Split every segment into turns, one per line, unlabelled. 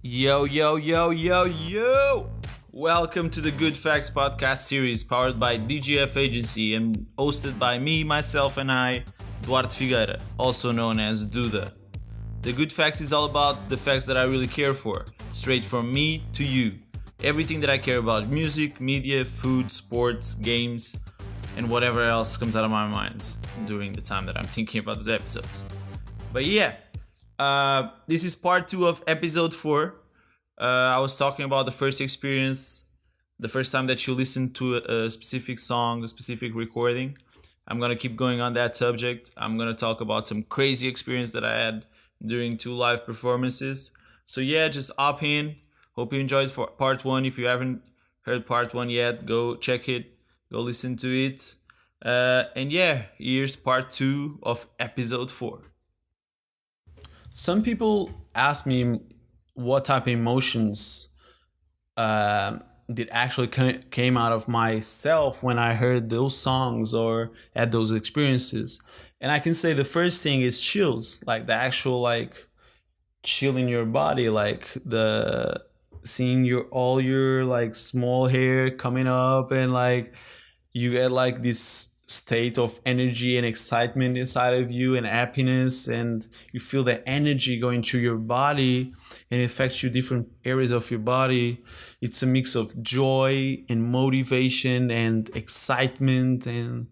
Yo, yo, yo, yo, yo! Welcome to the Good Facts podcast series powered by DGF Agency and hosted by me, myself, and I, Duarte Figueira, also known as Duda. The Good Facts is all about the facts that I really care for, straight from me to you. Everything that I care about: music, media, food, sports, games, and whatever else comes out of my mind during the time that I'm thinking about this episode. But yeah, this is part 2 of episode 4. I was talking about the first experience, the first time that you listened to a specific song, a specific recording. I'm going to keep going on that subject. I'm going to talk about some crazy experience that I had during 2 live performances. So yeah, just hop in. Hope you enjoyed part 1. If you haven't heard part 1 yet, go check it. Go listen to it. And yeah, here's part 2 of episode 4. Some people ask me what type of emotions did actually came out of myself when I heard those songs or had those experiences. And I can say the first thing is chills, like the actual like chill in your body, like the seeing all your like small hair coming up, and like you get like this state of energy and excitement inside of you and happiness, and you feel the energy going through your body and it affects you different areas of your body. It's a mix of joy and motivation and excitement and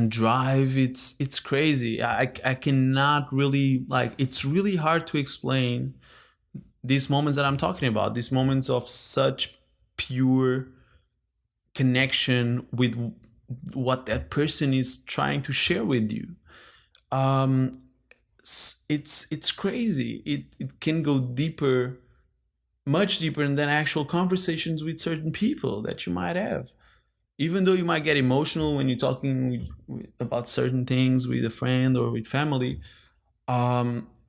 drive. It's crazy. I cannot really, like, it's really hard to explain these moments that I'm talking about, these moments of such pure connection with what that person is trying to share with you. It's crazy. It can go deeper, much deeper than actual conversations with certain people that you might have. Even though you might get emotional when you're talking about certain things with a friend or with family,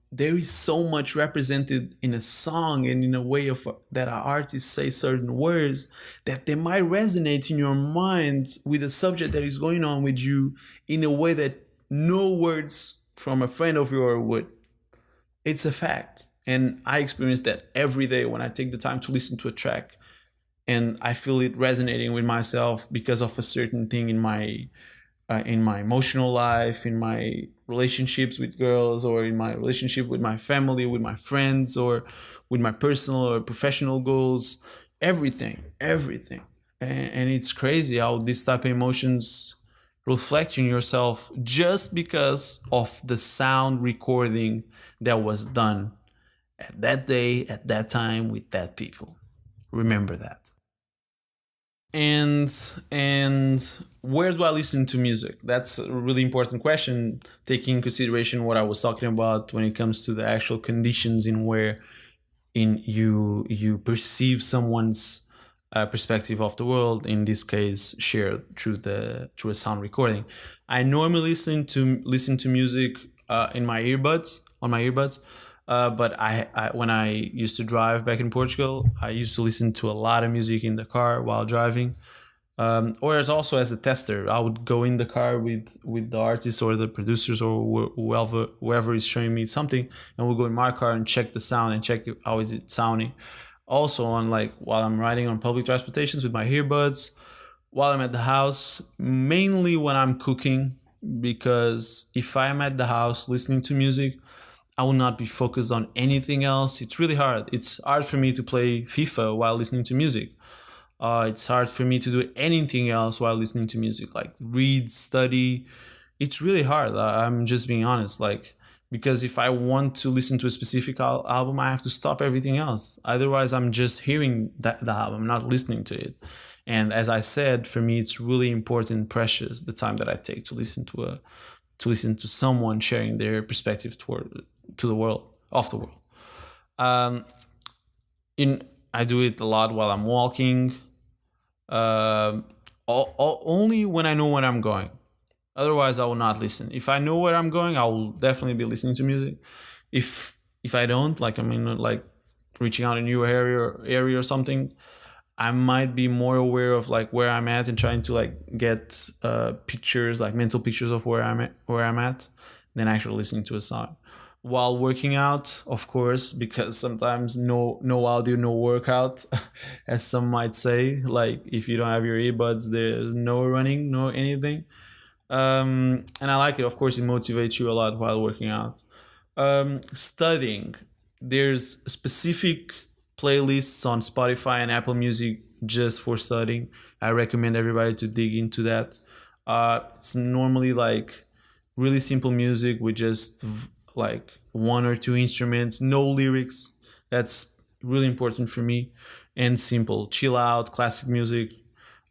there is so much represented in a song and in a way of that our artists say certain words that they might resonate in your mind with a subject that is going on with you in a way that no words from a friend of yours would. It's a fact. And I experience that every day when I take the time to listen to a track and I feel it resonating with myself because of a certain thing in my emotional life, in my relationships with girls, or in my relationship with my family, with my friends, or with my personal or professional goals, everything. And it's crazy how this type of emotions reflect in yourself just because of the sound recording that was done at that day, at that time, with that people. Remember that. And where do I listen to music? That's a really important question, taking in consideration what I was talking about when it comes to the actual conditions in where you perceive someone's perspective of the world, in this case shared through a sound recording. I normally listen to music on my earbuds. But I when I used to drive back in Portugal, I used to listen to a lot of music in the car while driving. Or as also as a tester, I would go in the car with the artists or the producers or whoever is showing me something, and we'll go in my car and check the sound and check how is it sounding. Also on, like, while I'm riding on public transportations with my earbuds, while I'm at the house, mainly when I'm cooking, because if I'm at the house listening to music, I will not be focused on anything else. It's really hard. It's hard for me to play FIFA while listening to music. It's hard for me to do anything else while listening to music, like read, study. It's really hard. I'm just being honest. Like, because if I want to listen to a specific album, I have to stop everything else. Otherwise, I'm just hearing the album, not listening to it. And as I said, for me, it's really important, precious, the time that I take to listen to someone sharing their perspective to the world, of the world. I do it a lot while I'm walking. Only when I know where I'm going. Otherwise, I will not listen. If I know where I'm going, I will definitely be listening to music. If I don't, like, I'm in, like, reaching out a new area or something, I might be more aware of, like, where I'm at and trying to, like, get pictures, like mental pictures of where I'm at, than actually listening to a song. while working out, of course, because sometimes no audio, no workout, as some might say. Like if you don't have your earbuds, there's no running, no anything. And I like it. Of course, it motivates you a lot while working out. Studying, there's specific playlists on Spotify and Apple Music just for studying. I recommend everybody to dig into that. It's normally like really simple music with just like one or two instruments, no lyrics. That's really important for me. And simple, chill out, classic music.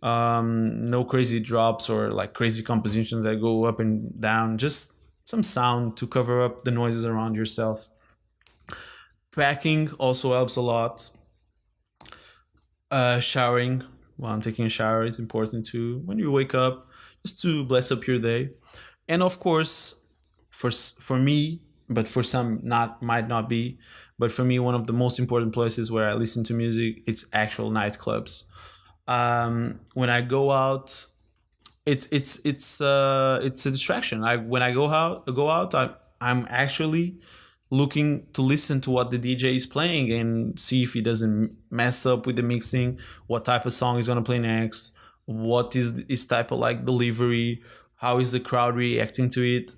No crazy drops or like crazy compositions that go up and down. Just some sound to cover up the noises around yourself. Packing also helps a lot. Showering while I'm taking a shower is important too. When you wake up, just to bless up your day. And of course, for me, but for some not might not be, but for me, one of the most important places where I listen to music, it's actual nightclubs. When I go out, it's a distraction. When I go out, I'm actually looking to listen to what the DJ is playing and see if he doesn't mess up with the mixing, what type of song he's gonna play next, what is his type of like delivery, how is the crowd reacting to it.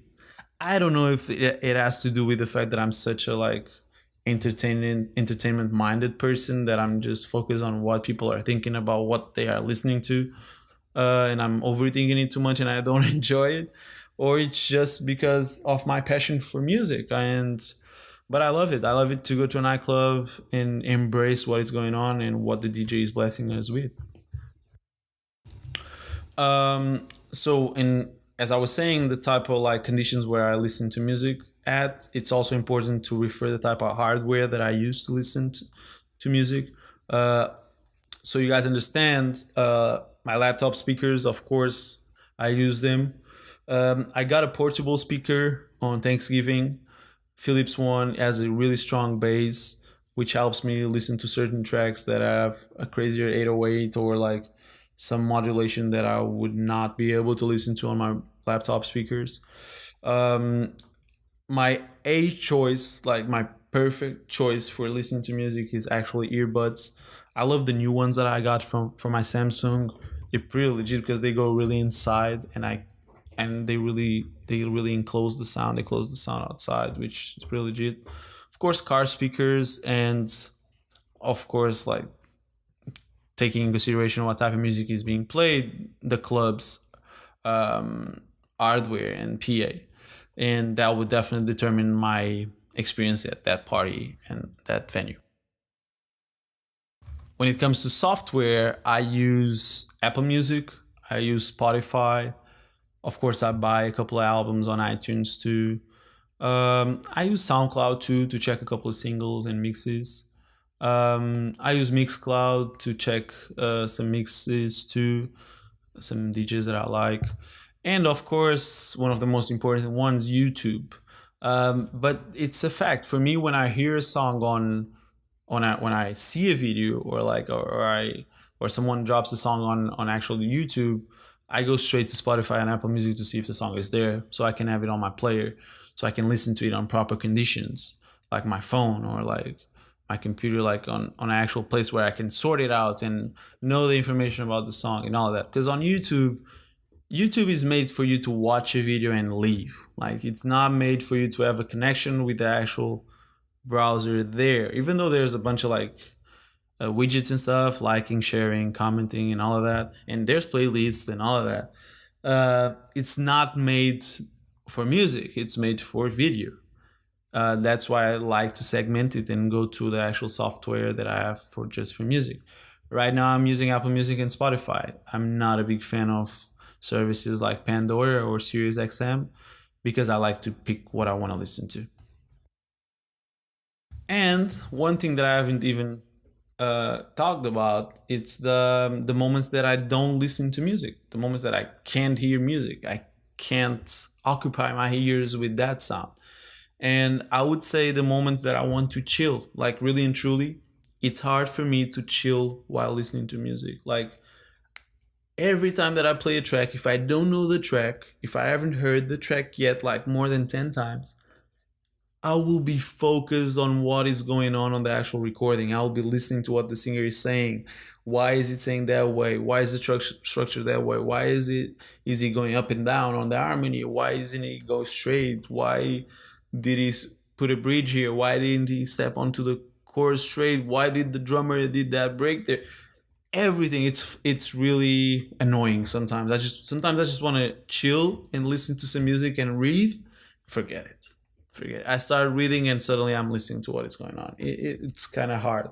I don't know if it has to do with the fact that I'm such a like entertainment minded person that I'm just focused on what people are thinking about what they are listening to, and I'm overthinking it too much and I don't enjoy it, or it's just because of my passion for music. But I love it. I love it to go to a nightclub and embrace what is going on and what the DJ is blessing us with. So in as I was saying, the type of like conditions where I listen to music at, it's also important to refer the type of hardware that I use to listen to music. Uh, so you guys understand, my laptop speakers, of course, I use them. I got a portable speaker on Thanksgiving. Philips one has a really strong bass, which helps me listen to certain tracks that have a crazier 808 or like some modulation that I would not be able to listen to on my laptop speakers. Um, my A choice, like my perfect choice for listening to music, is actually earbuds. I love the new ones that I got from my Samsung. They're pretty legit because they go really inside, and they really enclose the sound. They close the sound outside, which is pretty legit. Of course, car speakers, and of course, like taking in consideration what type of music is being played, the club's hardware and PA, and that would definitely determine my experience at that party and that venue. When it comes to software, I use Apple Music, I use Spotify. Of course, I buy a couple of albums on iTunes too. I use SoundCloud too to check a couple of singles and mixes. I use Mixcloud to check some mixes too, some DJs that I like. And of course, one of the most important ones, YouTube. But it's a fact for me when I hear a song when I see a video or like or someone drops a song on actual YouTube, I go straight to Spotify and Apple Music to see if the song is there, so I can have it on my player, so I can listen to it on proper conditions, like my phone or like my computer, like on an actual place where I can sort it out and know the information about the song and all that. Because on YouTube is made for you to watch a video and leave. Like it's not made for you to have a connection with the actual browser there. Even though there's a bunch of like widgets and stuff, liking, sharing, commenting, and all of that, and there's playlists and all of that. It's not made for music. It's made for video. That's why I like to segment it and go to the actual software that I have for music. Right now, I'm using Apple Music and Spotify. I'm not a big fan of services like Pandora or SiriusXM because I like to pick what I want to listen to. And one thing that I haven't even talked about, it's the moments that I don't listen to music, the moments that I can't hear music. I can't occupy my ears with that sound. And I would say the moments that I want to chill, like really and truly, it's hard for me to chill while listening to music. Like every time that I play a track, if I don't know the track, if I haven't heard the track yet, like more than 10 times, I will be focused on what is going on the actual recording. I'll be listening to what the singer is saying. Why is it saying that way? Why is the structure that way? Why is he going up and down on the harmony? Why isn't he go straight? Why did he put a bridge here? Why didn't he step onto the chorus straight? Why did the drummer did that break there? Everything, it's really annoying sometimes. I just want to chill and listen to some music and read. Forget it. I start reading and suddenly I'm listening to what is going on. It's kind of hard.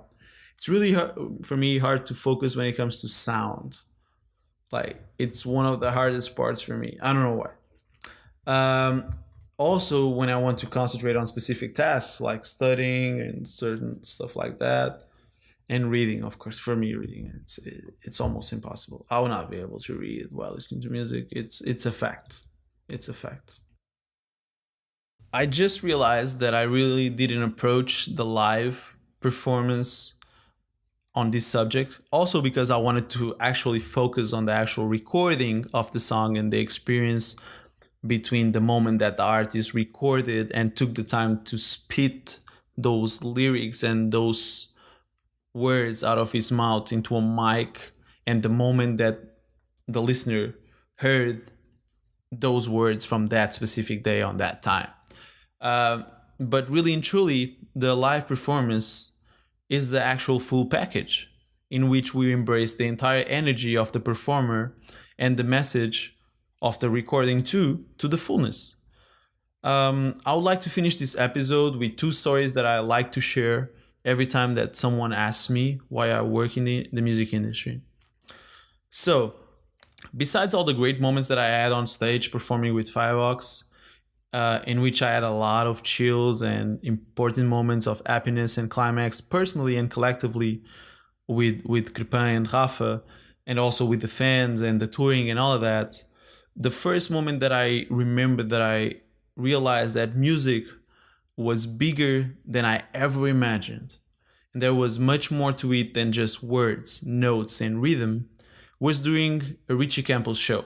It's really hard for me, hard to focus when it comes to sound. Like, it's one of the hardest parts for me. I don't know why. Also, when I want to concentrate on specific tasks like studying and certain stuff like that, and reading, of course, for me, reading it's almost impossible. I will not be able to read while listening to music. It's a fact. It's a fact. I just realized that I really didn't approach the live performance on this subject. Also, because I wanted to actually focus on the actual recording of the song and the experience between the moment that the artist recorded and took the time to spit those lyrics and those words out of his mouth into a mic, and the moment that the listener heard those words from that specific day on that time. But really and truly, the live performance is the actual full package in which we embrace the entire energy of the performer and the message of the recording to the fullness. I would like to finish this episode with two stories that I like to share every time that someone asks me why I work in the music industry. So, besides all the great moments that I had on stage performing with Firebox, in which I had a lot of chills and important moments of happiness and climax personally and collectively with Crepin and Rafa, and also with the fans and the touring and all of that, the first moment that I remember that I realized that music was bigger than I ever imagined, and there was much more to it than just words, notes, and rhythm, was during a Richie Campbell show.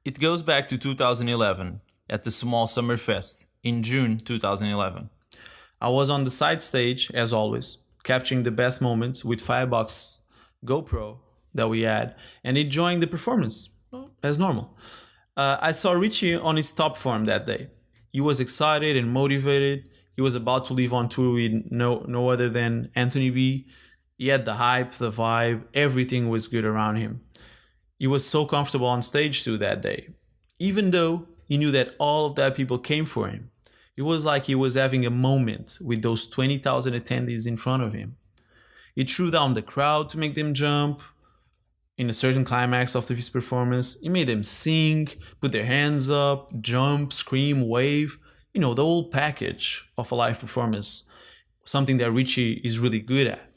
It goes back to 2011 at the Small Summer Fest in June 2011. I was on the side stage, as always, capturing the best moments with Firebox GoPro that we had, and enjoying the performance, as normal. I saw Richie on his top form that day. He was excited and motivated. He was about to leave on tour with no other than Anthony B. He had the hype, the vibe, everything was good around him. He was so comfortable on stage too that day. Even though he knew that all of that people came for him. It was like he was having a moment with those 20,000 attendees in front of him. He threw down the crowd to make them jump. In a certain climax of his performance, he made them sing, put their hands up, jump, scream, wave. You know, the whole package of a live performance. Something that Richie is really good at.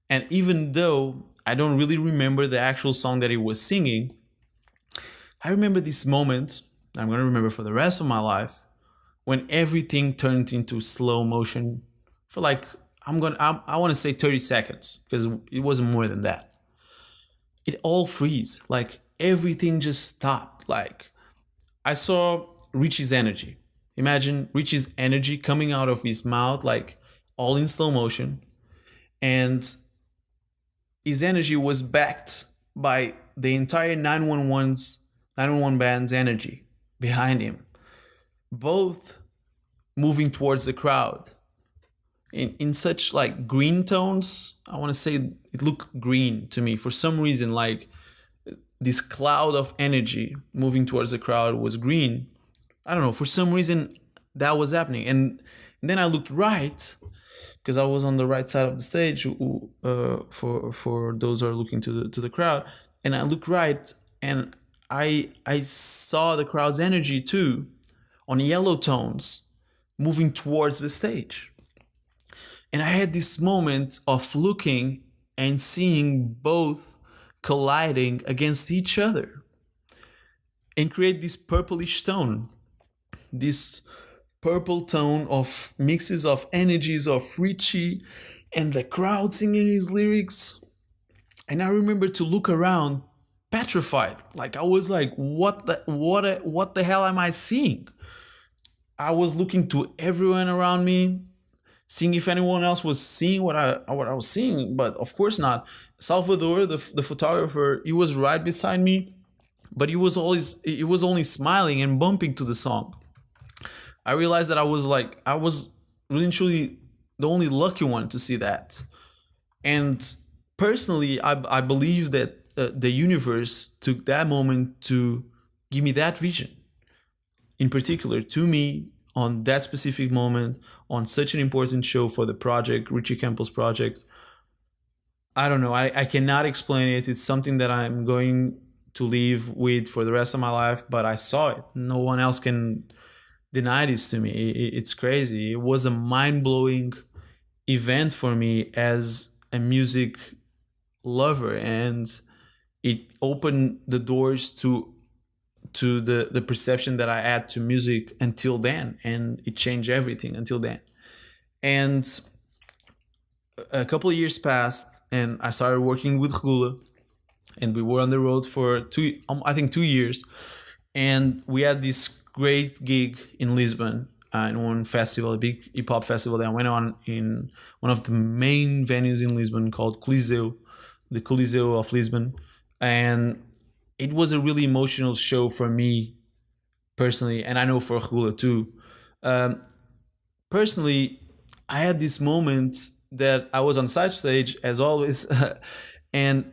And even though I don't really remember the actual song that he was singing, I remember this moment that I'm going to remember for the rest of my life, when everything turned into slow motion for like, I want to say 30 seconds, because it wasn't more than that. It all freeze, like everything just stopped. Like, I saw Richie's energy. Imagine Richie's energy coming out of his mouth, like all in slow motion. And his energy was backed by the entire 911 band's energy behind him. Both moving towards the crowd in such like green tones. I want to say it looked green to me for some reason. Like, this cloud of energy moving towards the crowd was green. I don't know, for some reason that was happening. And then I looked right, because I was on the right side of the stage for those who are looking to the crowd. And I looked right, and I saw the crowd's energy too on yellow tones moving towards the stage. And I had this moment of looking and seeing both colliding against each other and create this purplish tone, this purple tone of mixes of energies of Richie and the crowd singing his lyrics. And I remember to look around petrified. Like, I was like, what the hell am I seeing? I was looking to everyone around me, seeing if anyone else was seeing what I was seeing, but of course not. Salvador, the photographer, he was right beside me, but he was only smiling and bumping to the song. I realized that I was really and truly the only lucky one to see that. And personally, I believe that the universe took that moment to give me that vision, in particular to me on that specific moment on such an important show for the project, Richie Campbell's project. I don't know. I cannot explain it. It's something that I'm going to live with for the rest of my life, but I saw it. No one else can deny this to me. It's crazy. It was a mind blowing event for me as a music lover, and it opened the doors to the perception that I had to music until then, and it changed everything until then. And a couple of years passed, and I started working with Regula, and we were on the road for I think 2 years, and we had this great gig in Lisbon, in one festival, a big hip hop festival that went on in one of the main venues in Lisbon called Coliseu, the Coliseu of Lisbon, and it was a really emotional show for me personally, and I know for Regula too. Um, Personally, I had this moment that I was on side stage as always, and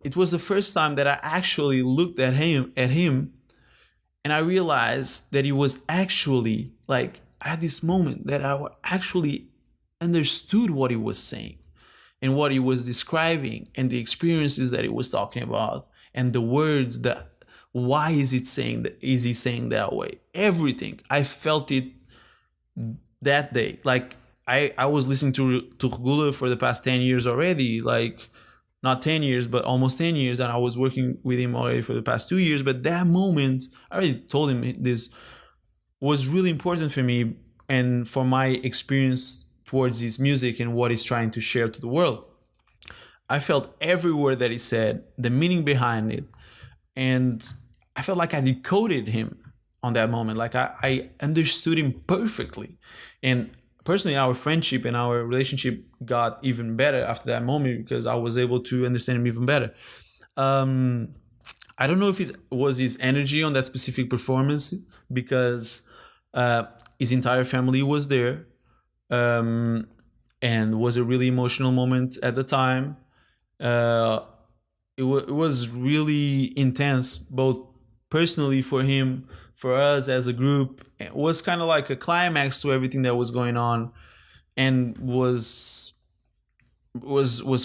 it was the first time that I actually looked at him, and I realized that he was actually like I had this moment that I actually understood what he was saying and what he was describing and the experiences that he was talking about and the words that why is it saying that is he saying that way, everything I felt it that day. Like I was listening to Regula for the past 10 years already, like not 10 years but almost 10 years, and I was working with him already for the past 2 years. But that moment, I already told him this, was really important for me and for my experience towards his music and what he's trying to share to the world. I felt every word that he said, the meaning behind it, and I felt like I decoded him on that moment. Like I understood him perfectly. And personally, our friendship and our relationship got even better after that moment because I was able to understand him even better. I don't know if it was his energy on that specific performance because his entire family was there, and was a really emotional moment at the time. Uh, it was really intense, both personally for him, for us as a group. It was kind of like a climax to everything that was going on, and was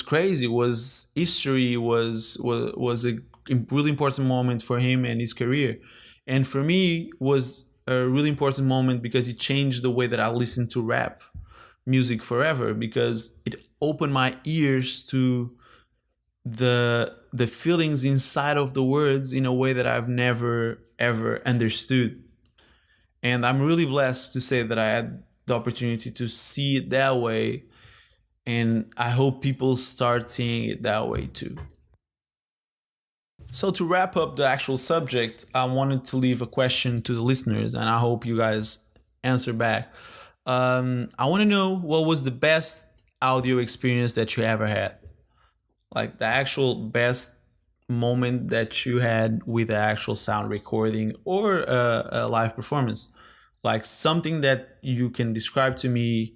crazy. Was history. Was a really important moment for him and his career, and for me was a really important moment because it changed the way that I listen to rap music forever, because it opened my ears to the feelings inside of the words in a way that I've never ever understood. And I'm really blessed to say that I had the opportunity to see it that way, and I hope people start seeing it that way too. So to wrap up the actual subject, I wanted to leave a question to the listeners, and I hope you guys answer back. I want to know, what was the best audio experience that you ever had? Like the actual best moment that you had with the actual sound recording or a live performance. Like something that you can describe to me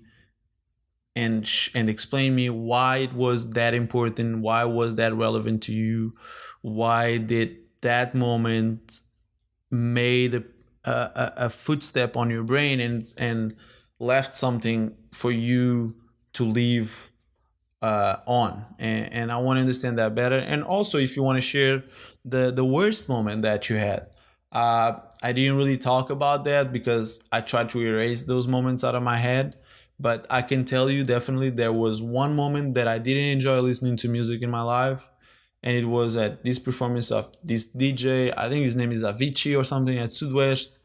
and explain me why it was that important, why was that relevant to you, why did that moment made a footstep on your brain and left something for you to leave on. And I want to understand that better. And also, if you want to share the worst moment that you had. I didn't really talk about that because I tried to erase those moments out of my head. But I can tell you definitely there was one moment that I didn't enjoy listening to music in my life. And it was at this performance of this DJ. I think his name is Avicii or something at Sudwest.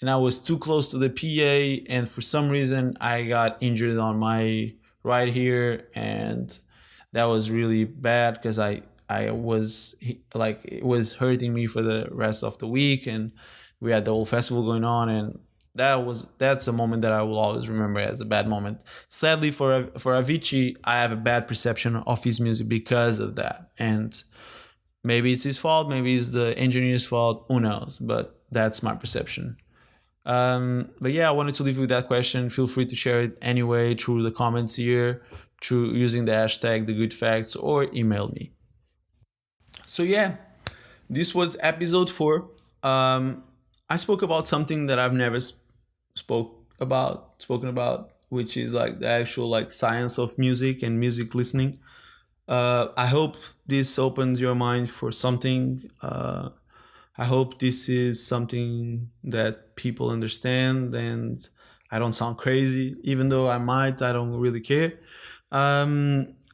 And I was too close to the PA. And for some reason, I got injured on my right here. And that was really bad because I was like, it was hurting me for the rest of the week. And we had the whole festival going on. And that's a moment that I will always remember as a bad moment. Sadly for Avicii, I have a bad perception of his music because of that, and maybe it's his fault, maybe it's the engineer's fault, who knows? But that's my perception. But yeah, I wanted to leave you with that question. Feel free to share it anyway through the comments here, through using the hashtag DaGoodFacts, or email me. So yeah, this was episode 4. I spoke about something that I've never spoken about, which is like the actual like science of music and music listening. I hope this opens your mind for something. I hope this is something that people understand and I don't sound crazy, even though I might. I don't really care.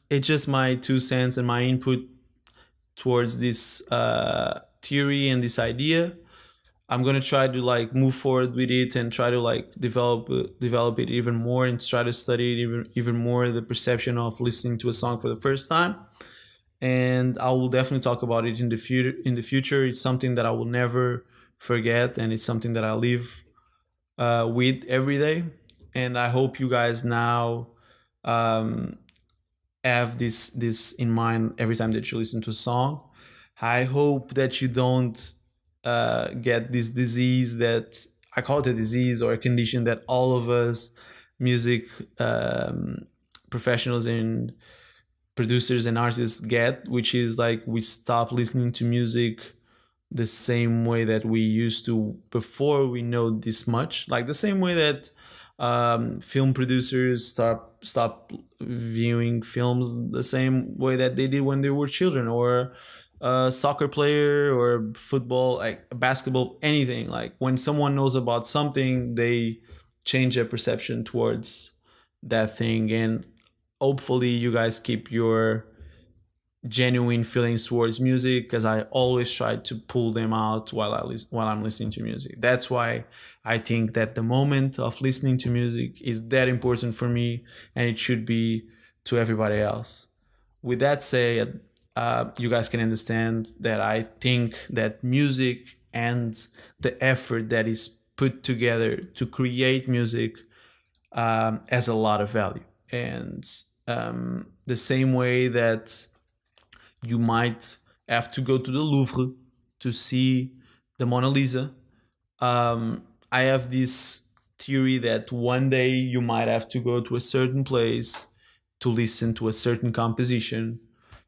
It's just my 2 cents and my input towards this theory and this idea. I'm gonna try to like move forward with it and try to like develop it even more and try to study it even more, the perception of listening to a song for the first time. And I will definitely talk about it in the future. It's something that I will never forget, and it's something that I live with every day. And I hope you guys now have this in mind every time that you listen to a song. I hope that you don't get this disease that I call it a disease or a condition that all of us music professionals and producers and artists get, which is like we stop listening to music the same way that we used to before we know this much. Like the same way that film producers stop viewing films the same way that they did when they were children, or a soccer player or football, like basketball, anything. Like when someone knows about something, they change their perception towards that thing. And hopefully you guys keep your genuine feelings towards music, because I always try to pull them out while I'm listening to music. That's why I think that the moment of listening to music is that important for me, and it should be to everybody else. With that said, you guys can understand that I think that music and the effort that is put together to create music has a lot of value. And the same way that you might have to go to the Louvre to see the Mona Lisa, I have this theory that one day you might have to go to a certain place to listen to a certain composition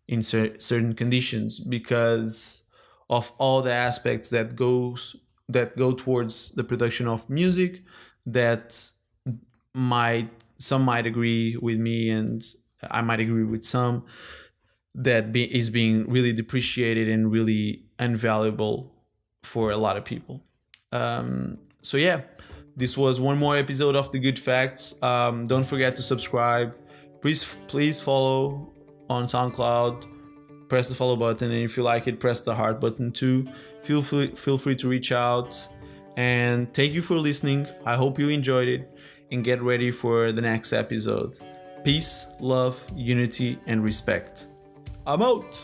in certain conditions, because of all the aspects that go towards the production of music, that some might agree with me, and I might agree with some, that is being really depreciated and really invaluable for a lot of people. So yeah, this was one more episode of the Good Facts. Don't forget to subscribe. Please follow on SoundCloud. Press the follow button, and if you like it, press the heart button too. Feel free to reach out, and thank you for listening. I hope you enjoyed it, and get ready for the next episode. Peace, love, unity, and respect. I'm out.